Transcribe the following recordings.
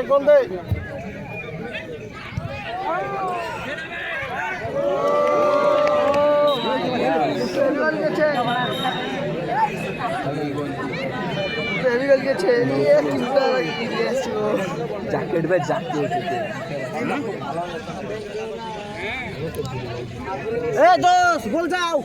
গোল দে jacket ভাই jacket দোষ গোল যাও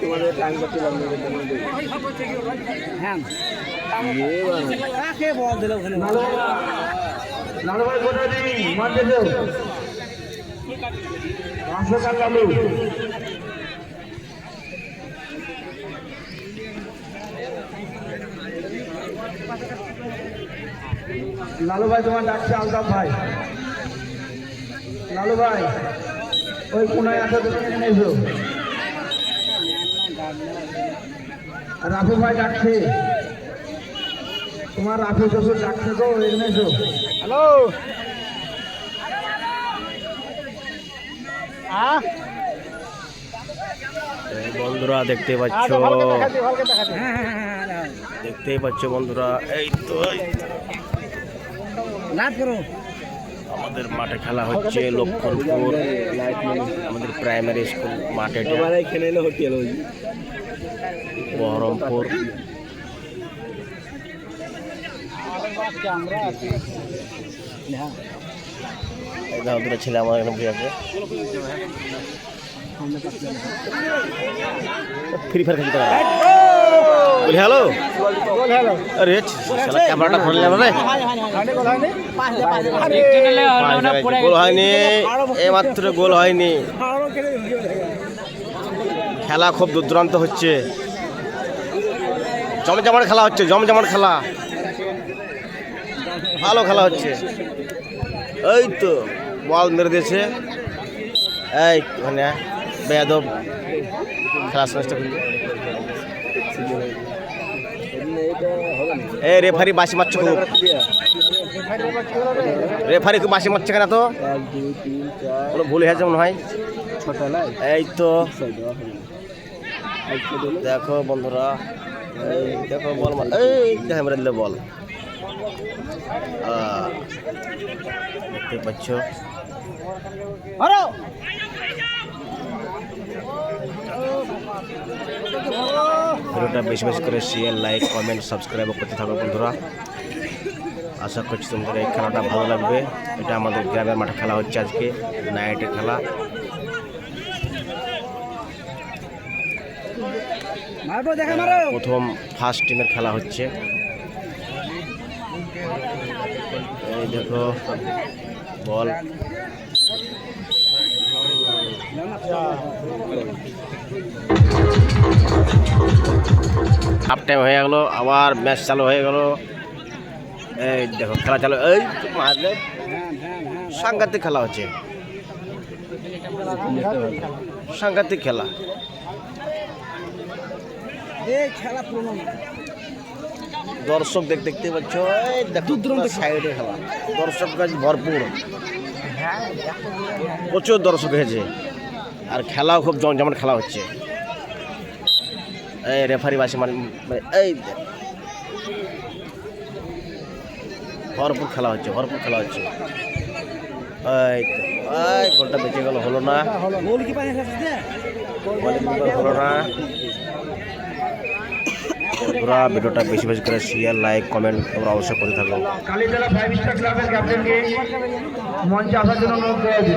তোমাদের টাইম করছিলাম হ্যাঁ বল দিল ওখানে লালু ভাই কোথায় দিবি মারতে দাও 500 টাকা লালু লালু ভাই তোমার ডাকছে আলতাফ ভাই লালু ভাই ওই কোনায় আসা তুমি এখানে এসো রাফি ভাই ডাকছে তোমার রাফি শ্বশুর ডাকছে তো এখানে এসো হ্যালো বন্ধুরা দেখতেই পাচ্ছ বন্ধুরা এই তো আমাদের মাঠে খেলা হচ্ছে লক্ষ্মণপুর আমাদের প্রাইমারি স্কুল মাঠে খেলে এলো হোটেল বহরমপুর দুটো ছেলে আমার এখানে বসে আছে ফ্রি ফায়ার খেলতে হ্যালো আরে ক্যামেরাটা ধরে নেব রে গোল হয়নি এইমাত্র গোল হয়নি খেলা খুব দুর্দান্ত হচ্ছে জমজমাট খেলা হচ্ছে জমজমাট খেলা ভালো খেলা হচ্ছে এই তো বল মেরে দিয়েছে এই মানে বেয়াদব খেলা সমস্ত এই রেফারি বাসি মারছে খুব রেফারি খুব বাসি মারছে কেন তো কোনো ভুল হয়েছে মনে হয় এই তো দেখো বন্ধুরা এই দেখো বল এই দেখো মেরে দিলে বল দেখতে পাচ্ছ ভিডিওটা বেশি বেশি করে শেয়ার লাইক কমেন্ট সাবস্ক্রাইব করতে থাকো বন্ধুরা আশা করছি তোমাদের এই খেলাটা ভালো লাগবে এটা আমাদের গ্রামের মাঠে খেলা হচ্ছে আজকে নাইটের খেলা প্রথম ফার্স্ট টিমের খেলা হচ্ছে এই দেখো বল হাফ টাইম হয়ে গেল আবার ম্যাচ চালু হয়ে গেল এই দেখো খেলা চালু এই সাংঘাতিক খেলা হচ্ছে সাংঘাতিক খেলা দর্শক দেখতে পাচ্ছ সাইডে খেলা দর্শক ভরপুর প্রচুর দর্শক হয়েছে আর খেলাও খুব জমজমাট খেলা হচ্ছে এই রেফারি বাসি মানে এই ভরপুর খেলা হচ্ছে এই গোলটা বেঁচে গেল হলো না হলো না বন্ধুরা ভিডিওটা বেশি বেশি করে শেয়ার লাইক কমেন্ট তোমরা অবশ্যই করে থাকো কালীতলা 5 স্টার ক্লাবের ক্যাপ্টেনকে মঞ্চে আসার জন্য অনুরোধ করা হয়েছে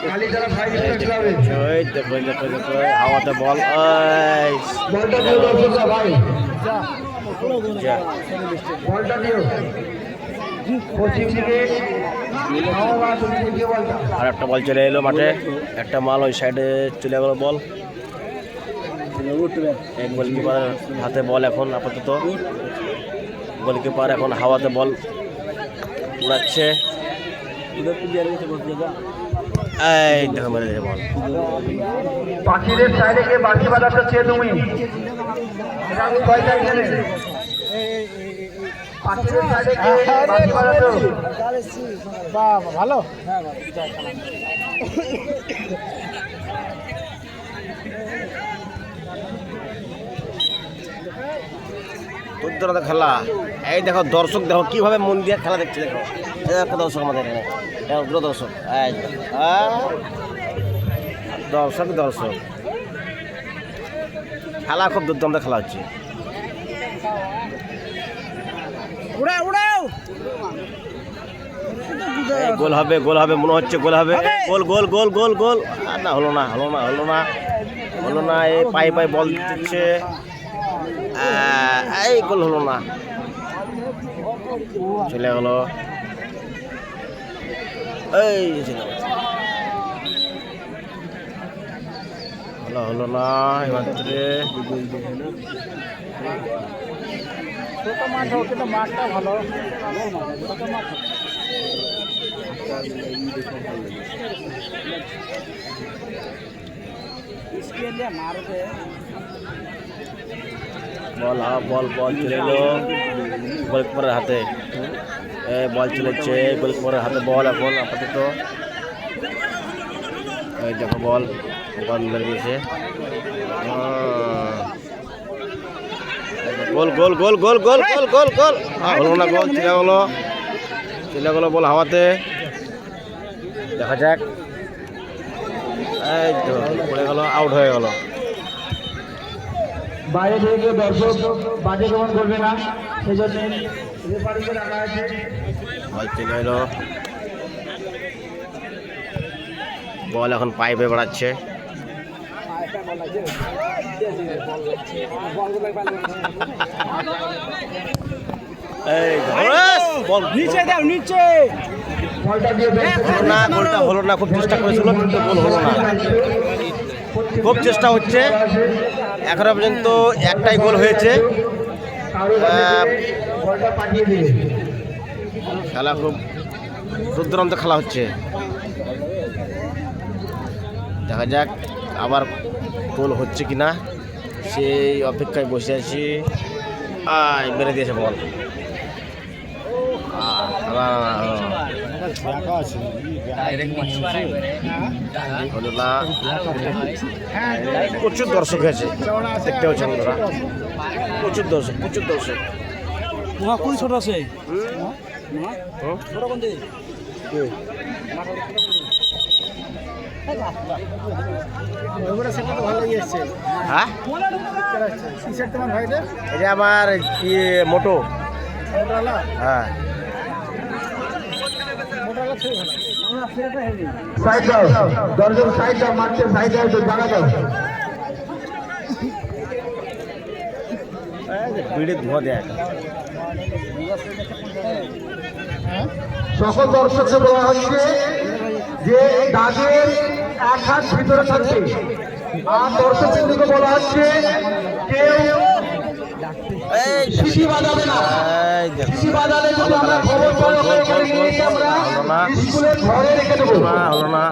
কালীতলা 5 স্টার ক্লাবের এই দেখো হাওয়াতে বল বলটা দিও দর্শকরা ভাই বলটা দিও পশ্চিম দিকে আর একটা বল চলে এলো মাঠে একটা মাল ওই সাইডে চলে গেল বল এক গোলকিপার হাতে বল এখন আপাতত গোলকিপার এখন হাওয়াতে বল উড়াচ্ছে এই দেখো মেরে দিয়েছে বল। পাখিদের সাইডে গিয়ে বাঁশি বাজাতে হচ্ছে তুমি কয়টা এখানে পাখিদের সাইডে গিয়ে বাঁশি বাজাতে ভালো দুর্দান্ত খেলা। এই দেখো দর্শক দেখো কিভাবে মন দিয়ে খেলা দেখছে দেখো। এই দেখো দর্শক আমাদের এখানে উগ্র দর্শক। এই দর্শক দর্শক খেলা খুব দুর্দান্ত খেলা হচ্ছে। এই গোল হবে গোল হবে মনে হচ্ছে গোল হবে। গোল গোল গোল গোল গোল না হলো না হলো না হলো না হলো না। এই পাই পাই বল দিচ্ছে। এই গোল হলো না চলে গেল। এই হলো হলো না এমাত্রে। ছোট মাঠ হোক কিন্তু মাঠটা ভালো ছোট মাঠ মারবে বল বল বল চলে এলো গোলকিপারের হাতে। বল চলেছে গোলকিপারের হাতে বল এখন আপাতত। এই দেখো বল বল মেরে দিয়েছে। গোল গোল গোল গোল গোল গোল গোল গোল হলো না গোল চলে গেলো চলে গেলো বল হাওয়াতে। দেখা যাক। এই তো পড়ে গেল আউট হয়ে গেল। বাইরে থেকে দর্শক বাজে গ্রহণ করবে না সেই জন্য রেফারিকে রাখা আছে। বল চলে এলো বল এখন পাইপে বেড়াচ্ছে। এই বল নিচে দাও নিচে বলটা দিয়ে না গোলটা হলো না। খুব চেষ্টা করেছিল কিন্তু গোল হলো না। খুব চেষ্টা হচ্ছে এখনো পর্যন্ত একটাই গোল হয়েছে। বলটা পাঠিয়ে দিবে। খেলা খুব দুর্দান্ত খেলা হচ্ছে। দেখা যাক আবার গোল হচ্ছে কিনা সেই অপেক্ষায় বসে আছি। মেরে দিয়েছে বল। হলো না। প্রচুর দর্শক হয়েছে দেখতে হচ্ছেন ওরা। প্রচুর দর্শক প্রচুর দর্শক। কোন ছোট আছে হ্যাঁ এটা আমার কি মোটো। হ্যাঁ সাইড দাও দর্শক সাইড দাও মারছে সাইড দাও তো জায়গা দাও। বিড়ি ধোঁয়া দেয়। সকল দর্শককে বলা হচ্ছে যে দাগের এক হাত ভিতরে থাকবে। আর দর্শককে বলা হচ্ছে কেউ সিটি বাজাবে না। সিটি বাজালে যদি আমরা খবর পাবো আমরা স্কুলের ঘরে রেখে দেবো। হলো না।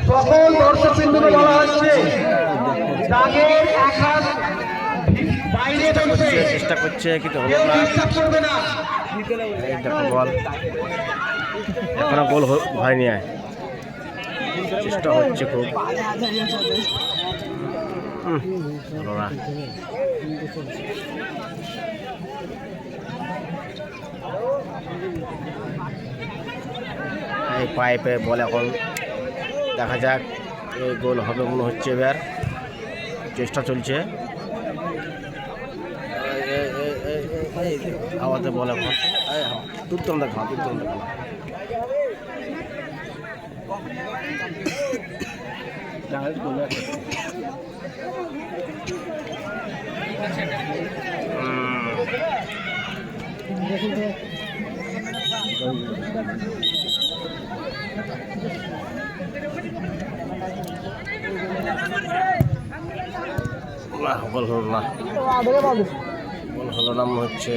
সকল দর্শককে বলা হচ্ছে দাগের এক হাত বাইরে থাকবে। চেষ্টা করছে কিন্তু হলো কেউ না। ডিস্টার্ব করবে না। এই দেখো বল এখনো গোল হয়নি। চেষ্টা হচ্ছে খুব হলো না। এই পাইপে বল এখন দেখা যাক। এই গোল হবে মনে হচ্ছে এবার। চেষ্টা চলছে হাওয়াতে বল এখন। দুর্দান্ত খেলা দুর্দান্ত খেলা। গোল হলো না। গোল হলো না মনে হচ্ছে।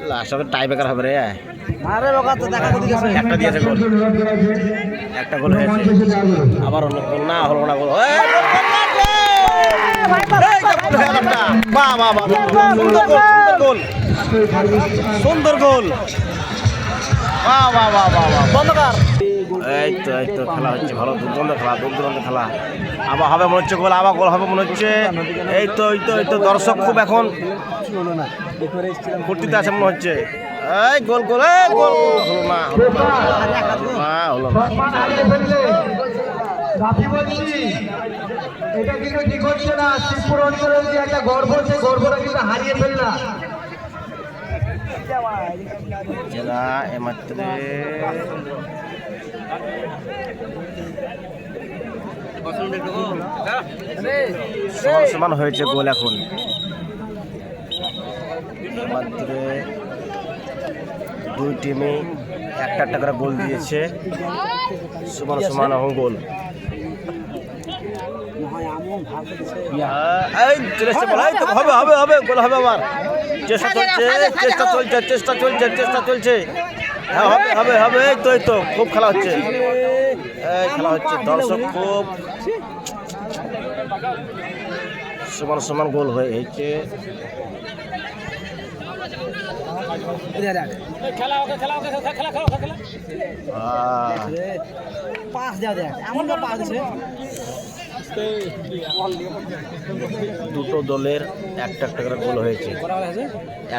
লাস্ট হবে টাই ব্রেকার হবে রে। আরে বাবা তো দেখা করতে গেছে একটা দিয়েছে গোল, একটা গোল হয়েছে, আবার অন্য গোল না হলো না গোল। সুন্দর গোল, বাহ বাহ বাহ বাহ বাহ, বন্ধকার এই তো খেলা হচ্ছে ভালো, দুর্দান্ত খেলা, দুর্দান্ত খেলা। আবার হবে মনে হচ্ছে গোল, আবার গোল হবে মনে হচ্ছে। এই তো দর্শক খুব এখন ফুর্তিতে আছে মনে হচ্ছে। এই গোল গোল, এই গোল হলো না, হলো না। রাফি বলছি, এটা কিন্তু ঠিক হচ্ছে না। শিবপুর অঞ্চলের যে একটা গর্ব, সেই গর্বটা কিন্তু হারিয়ে ফেললা। জেলা এমাত্রে সমান হয়েছে গোল এখন, মাত্র দুই টিমে একটা করে গোল দিয়েছে, সমান এখন গোল। এই চলে এসছে বল, এই তো হবে হবে হবে গোল হবে আবার। চেষ্টা চলছে। হ্যাঁ হবে হবে হবে, এই তো খুব খেলা হচ্ছে, খেলা হচ্ছে। দর্শক খুব সমান গোল হয়েছে। দুটো দলের একটা করে গোল হয়েছে,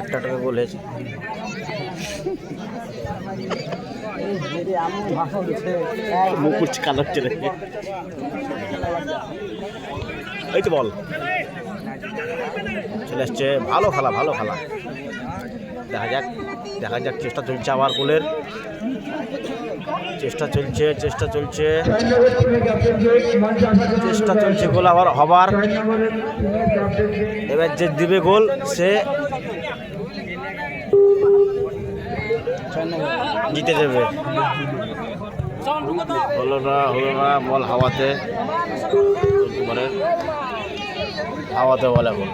একটা গোল হয়েছে। মুকুট কালো চলে, এই তো বল চলে আসছে। ভালো খেলা, দেখা যাক চেষ্টা চলছে আবার গোলের, চেষ্টা চলছে গোল আবার হবার। এবার যে দিবে গোল সে জিতে যাবে। হলো না বল হাওয়াতে বল এখন।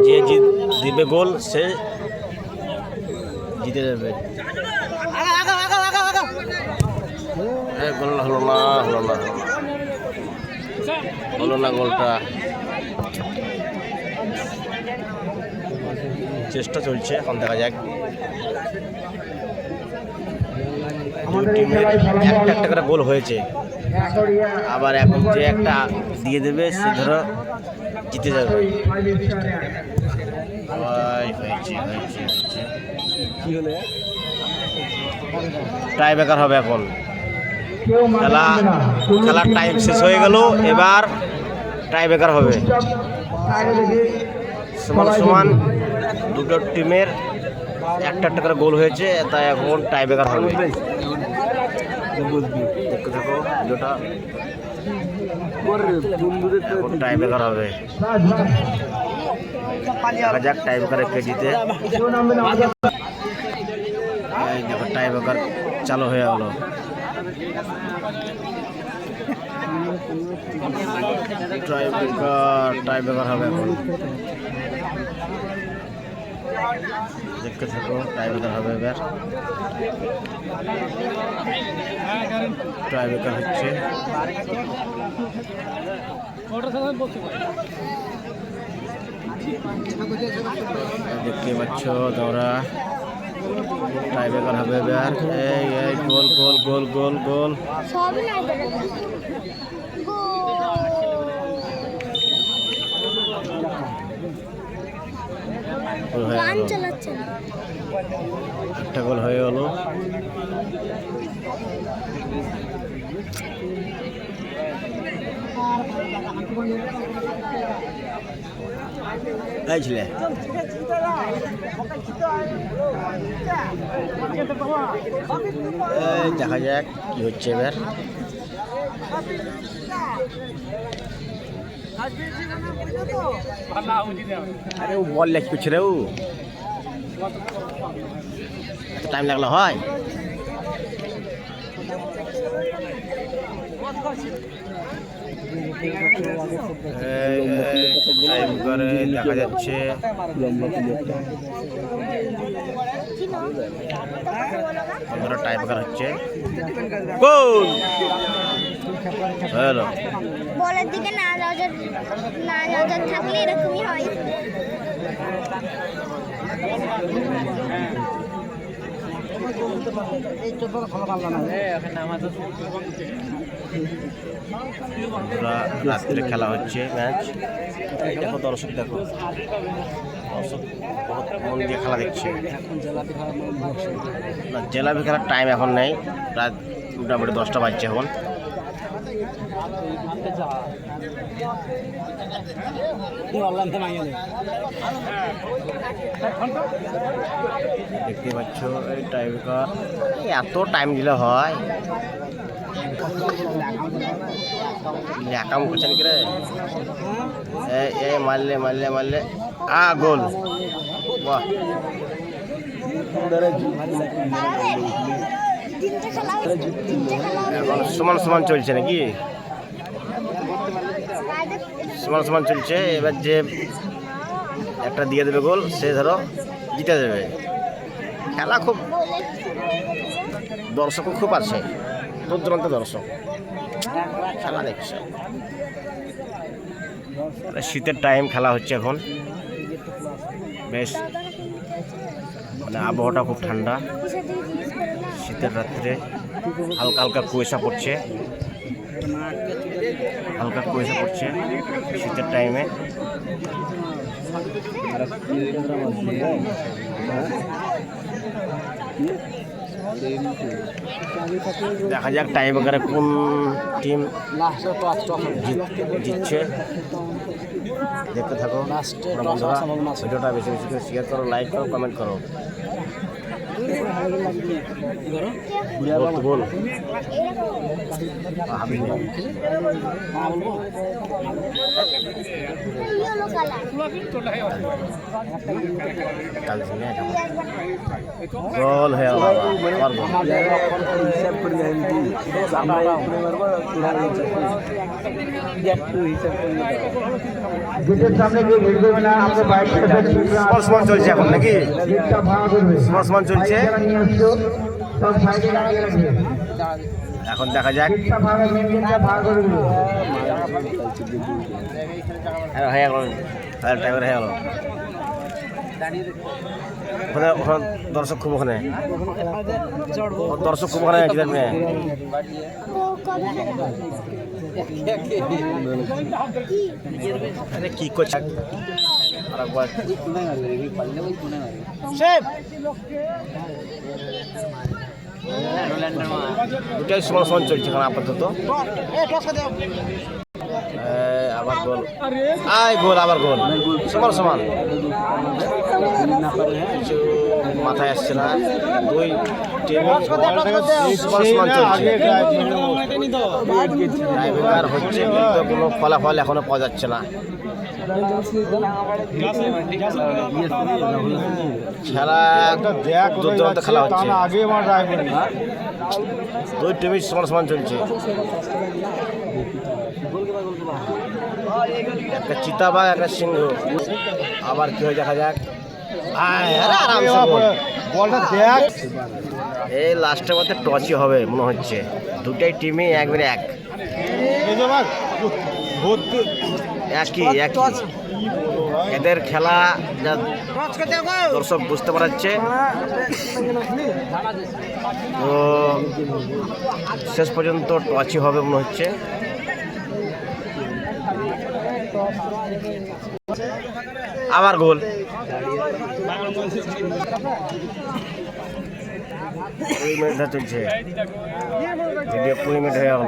যে দিবে গোল সে জিতে যাবে। গোল হলো না গোলটা। চেষ্টা চলছে, এখন দেখা যাক। দুই টিমের একটা করে গোল হয়েছে, আবার এখন যে একটা দিয়ে দেবে সে ধরো জিতে যাবে। টাই ব্রেকার হবে এখন। খেলার টাইম শেষ হয়ে গেল, এবার টাই ব্রেকার হবে। সমান দুটো টিমের একটা করে গোল হয়েছে, তাই এখন টাই ব্রেকার হবে। দেখতে থাকো ভিডিওটা, টাই ব্রেকার হবে। দেখা যাক টাই ব্রেকারে কে জিতে। এই দেখো টাই ব্রেকার চালু হয়ে গেল। টাই ব্রেকার হবে এখন, দেখতে থাকো। টাই ব্রেকার হবে এবার, টাই ব্রেকার হচ্ছে। দেখতে পাচ্ছ তোমরা, টাই ব্রেকার হবে এবার। এই গোল গোল গোল গোল গোল একটা গোল হয়ে গেল। এই ছেলে দেখা যাক কি হচ্ছে এবার। আরে ও বল লেগ করছে রে, ও টাইম লাগলো হয়। টাইম করে দেখা যাচ্ছে টাইম করা হচ্ছে কোন হ্যালো বলের দিকে না নজর থাকলে এরকমই হয়। রাত্রে খেলা হচ্ছে ম্যাচ। দেখো দর্শক, দেখো দর্শক বহুত মন দিয়ে খেলা দেখছে। না, জেলাপি খেলার টাইম এখন নেই, রাত মোটামুটি 10টা বাজছে এখন। দেখতে পাচ্ছ এই টাইমকার, এত টাইম দিলে হয়? একাম করছেন কি রে? এই মারলে মারলে মারলে গোল! বাহ, এখন সমান সমান চলছে নাকি? সমান সমান চলছে। এবার যে একটা দিয়ে দেবে গোল, সে ধরো জিতে যাবে। খেলা খুব, দর্শকও খুব আছে, দূর দূরান্ত দর্শক খেলা দেখছে। শীতের টাইম খেলা হচ্ছে এখন, বেশ মানে আবহাওয়াটা খুব ঠান্ডা। শীতের রাত্রে হালকা হালকা কুয়াশা পড়ছে, হালকা কুয়াশা পড়ছে শীতের টাইমে। দেখা যাক টাইম করে কোন টিম জিতছে। দেখতে থাকো বন্ধুরা, ভিডিওটা বেশি বেশি করে শেয়ার করো, লাইক করো, কমেন্ট করো। বল গোল হয়ে গেল। সমান চলছে এখন নাকি? সমান চলছে এখন, দেখা যাক। হয়ে গেল টাইমের, হয়ে গেল। ওখানে ওখানে দর্শক খুব, ওখানে দর্শক খুব, ওখানে কি দেখবে? কি করছে দুটাই সমান সমান চলছে এখন আপাতত। আবার গোল, গোল, আবার গোল, সমান সমান। কিছু মাথায় আসছে না, দুই টিম সমান সমান চলছে। টাইব্রেকার হচ্ছে কিন্তু কোনো ফলাফল এখনো পাওয়া যাচ্ছে না। খেলা দুর্দান্ত খেলা হচ্ছে, দুই টিমই সমান সমান চলছে। একটা চিতাবাঘ, একটা সিংহ। আবার কি হয় দেখা যাক। এই লাস্টের মধ্যে টচই হবে মনে হচ্ছে, দুটাই টিমই একবারে একই। এদের খেলা যা দর্শক বুঝতে পারছে, তো শেষ পর্যন্ত টচই হবে মনে হচ্ছে। আবার গোল, 20 মিনিট ধরে চলছে ভিডিও, 20 মিনিট হয়ে গেল।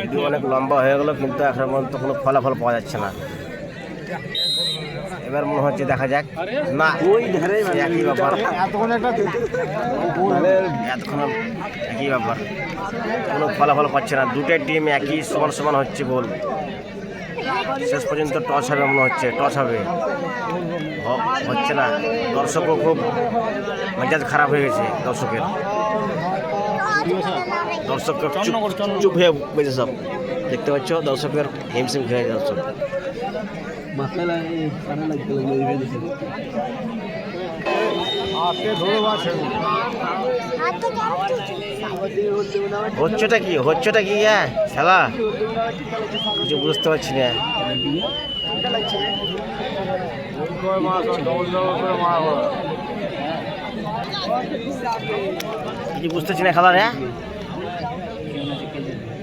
ভিডিও অনেক লম্বা হয়ে গেল, কিন্তু এখন পর্যন্ত কোনো ফলাফল পাওয়া যাচ্ছে না। এবার মনে হচ্ছে দেখা যাক। না, একই ব্যাপার, এতক্ষণ একই ব্যাপার, কোনো ফলাফল পাচ্ছে না। দুটাই টিম একই সমান সমান হচ্ছে গোল। শেষ পর্যন্ত টস হবে মনে হচ্ছে, টস হবে, হচ্ছে না। দর্শকও খুব মেজাজ খারাপ হয়ে গেছে দর্শকের। দর্শকরা চুপ হয়ে বেঁচে সব দেখতে পাচ্ছ, দর্শকের হিমশিম খেয়ে দর্শক। হচ্ছেটা কি খেলা কিছু বুঝতে পারছি না। কিছু বুঝতেছি না খেলা রে,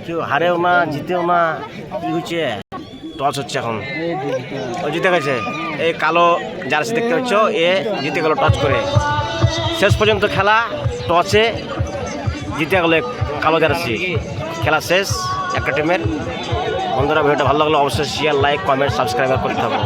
কেউ হারেও না জিতেও না, কি হচ্ছে? টস হচ্ছে এখন, ও জিতে গেছে। এই কালো জার্সি দেখতে পাচ্ছ, এ জিতে গেল টস করে। শেষ পর্যন্ত খেলা টসে জিতে গেল কালো জার্সি। খেলা শেষ একটা টিমের। বন্ধুরা ভিডিওটা ভালো লাগলো অবশ্যই শেয়ার, লাইক, কমেন্ট, সাবস্ক্রাইব করতে হবে।